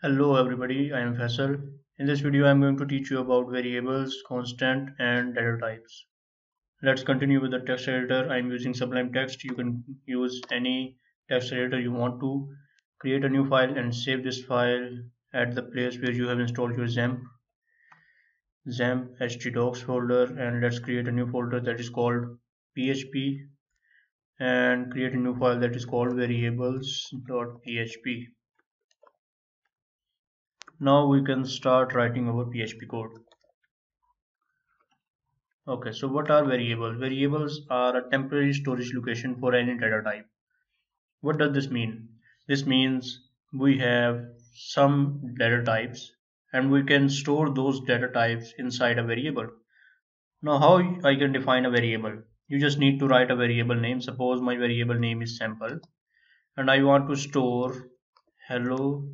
Hello everybody, I am Faisal. In this video I am going to teach you about variables, constant and data types. Let's continue with the text editor. I am using Sublime Text. You can use any text editor you want to. Create a new file and save this file at the place where you have installed your XAMPP htdocs folder, and let's create a new folder that is called PHP and create a new file that is called variables.php. Now we can start writing our PHP code. Okay, so what are variables? Variables are a temporary storage location for any data type. What does this mean? This means we have some data types and we can store those data types inside a variable. Now how I can define a variable? You just need to write a variable name. Suppose my variable name is sample and I want to store hello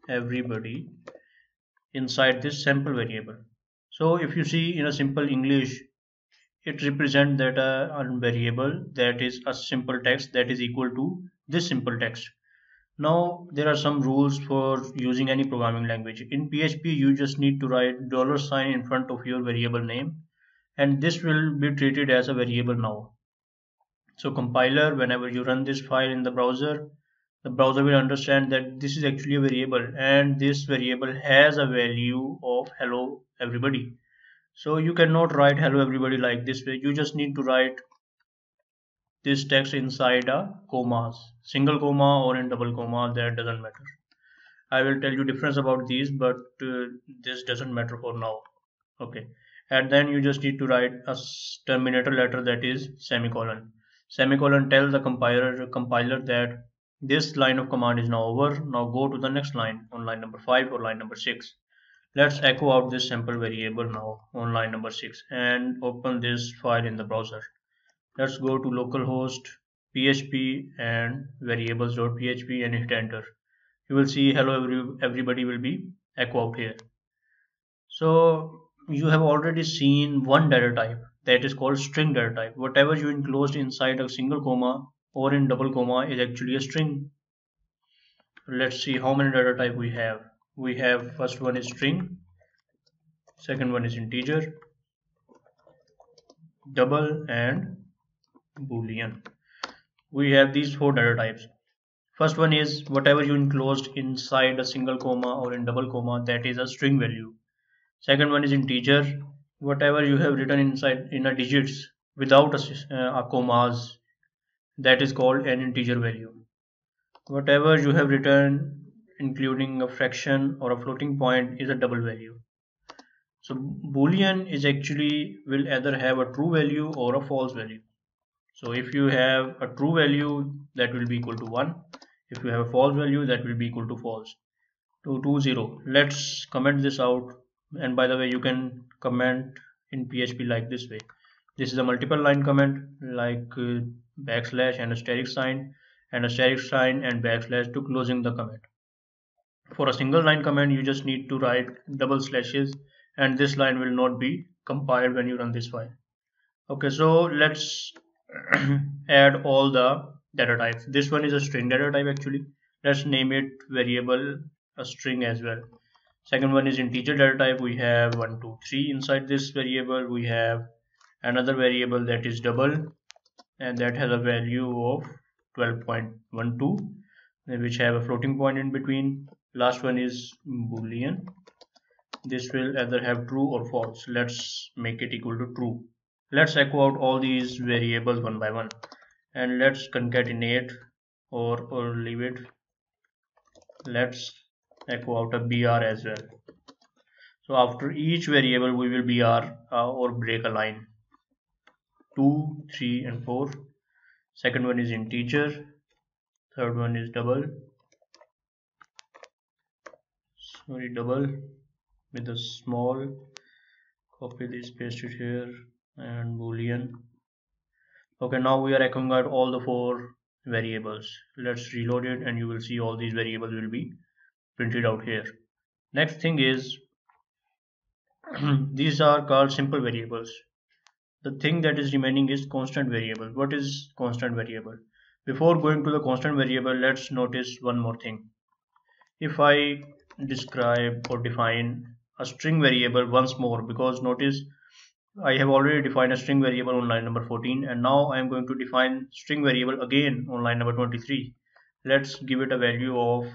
everybody inside this sample variable. So if you see in a simple English, it represents that a variable that is a simple text that is equal to this simple text. Now there are some rules for using any programming language. In PHP you just need to write $sign in front of your variable name and this will be treated as a variable now. So compiler, whenever you run this file in the browser will understand that this is actually a variable and this variable has a value of hello everybody. So you cannot write hello everybody like this way. You just need to write this text inside a commas, single comma or in double comma, that doesn't matter. I will tell you difference about these, but this doesn't matter for now. Okay, and then you just need to write a terminator letter, that is semicolon. Semicolon tells the compiler that this line of command is now over. Now go to the next line on line number 5 or line number 6. Let's echo out this sample variable now on line number 6 and open this file in the browser. Let's go to localhost php and variables.php and hit enter. You will see hello everybody will be echo out here. So you have already seen one data type that is called string data type. Whatever you enclosed inside a single comma or in double comma is actually a string. Let's see how many data type we have. We have first one is string, second one is integer, double and Boolean. We have these four data types. First one is whatever you enclosed inside a single comma or in double comma, that is a string value. Second one is integer, whatever you have written inside in a digits without a commas, that is called an integer value. Whatever you have written including a fraction or a floating point is a double value. So Boolean is actually will either have a true value or a false value. So if you have a true value, that will be equal to 1. If you have a false value, that will be equal to false. To 0. Let's comment this out. And by the way, you can comment in PHP like this way. This is a multiple line comment, like backslash and asterisk sign and backslash to closing the comment. For a single line comment, you just need to write double slashes and this line will not be compiled when you run this file. Okay, so let's add all the data types. This one is a string data type actually. Let's name it variable a string as well. Second one is integer data type. We have 1, 2, 3 inside this variable. We have another variable that is double and that has a value of 12.12, which have a floating point in between. Last one is Boolean. This will either have true or false. Let's make it equal to true. Let's echo out all these variables one by one and let's concatenate or leave it. Let's echo out a br as well. So after each variable we will br or break a line. 2, 3 and 4. Second one is integer. Third one is double with a small, copy this, paste it here, and Boolean. Okay, now we are echoing out all the four variables. Let's reload it and you will see all these variables will be printed out here. Next thing is these are called simple variables. The thing that is remaining is constant variable. What is constant variable? Before going to the constant variable, let's notice one more thing. If I describe or define a string variable once more, because notice I have already defined a string variable on line number 14, and now I am going to define string variable again on line number 23. Let's give it a value of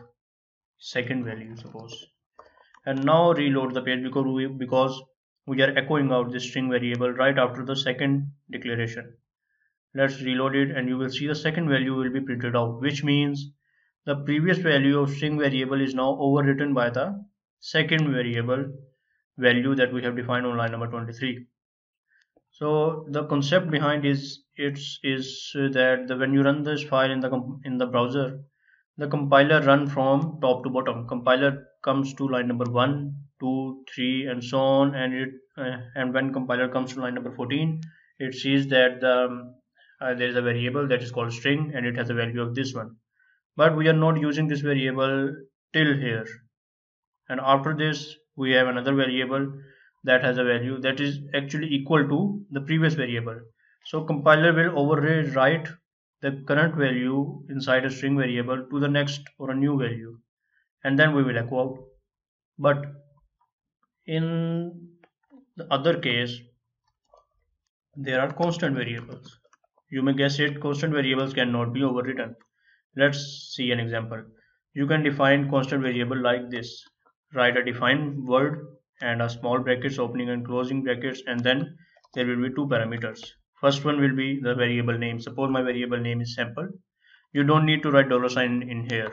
second value, suppose. And now reload the page because we are echoing out this string variable right after the second declaration. Let's reload it, and you will see the second value will be printed out, which means the previous value of string variable is now overwritten by the second variable value that we have defined on line number 23. So the concept behind is that when you run this file in the browser, the compiler run from top to bottom. Compiler comes to line number 1, 2, 3, and so on, and when compiler comes to line number 14, it sees that there is a variable that is called string, and it has a value of this one. But we are not using this variable till here, and after this we have another variable that has a value that is actually equal to the previous variable. So compiler will overwrite the current value inside a string variable to the next or a new value, and then we will echo out. But in the other case, there are constant variables. You may guess it, constant variables cannot be overwritten. Let's see an example. You can define constant variable like this. Write a defined word and a small brackets opening and closing brackets, and then there will be two parameters. First one will be the variable name. Suppose my variable name is sample. You don't need to write $sign in here.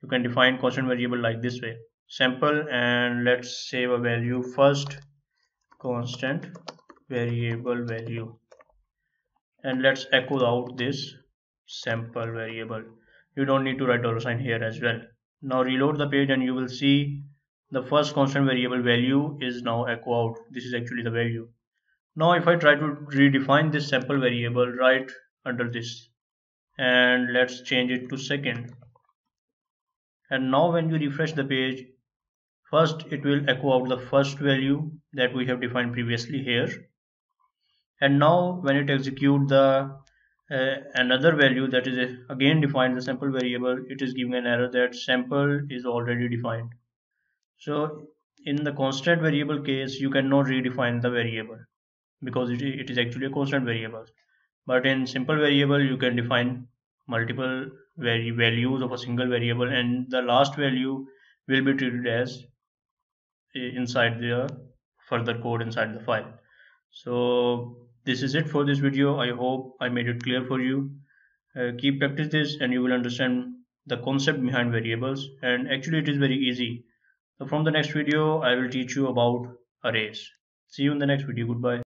You can define constant variable like this way, sample, and let's save a value first, constant variable value, and let's echo out this sample variable. You don't need to write $sign here as well. Now reload the page and you will see the first constant variable value is now echo out. This is actually the value. Now if I try to redefine this sample variable right under this, and let's change it to second, and now when you refresh the page, first it will echo out the first value that we have defined previously here, and now when it executes the another value that is again defined the sample variable, it is giving an error that sample is already defined. So in the constant variable case, you cannot redefine the variable because it is actually a constant variable. But in simple variable, you can define multiple values of a single variable, and the last value will be treated as inside the further code inside the file. So this is it for this video. I hope I made it clear for you. Keep practice this and you will understand the concept behind variables, and actually it is very easy. So from the next video I will teach you about arrays. See you in the next video. Goodbye.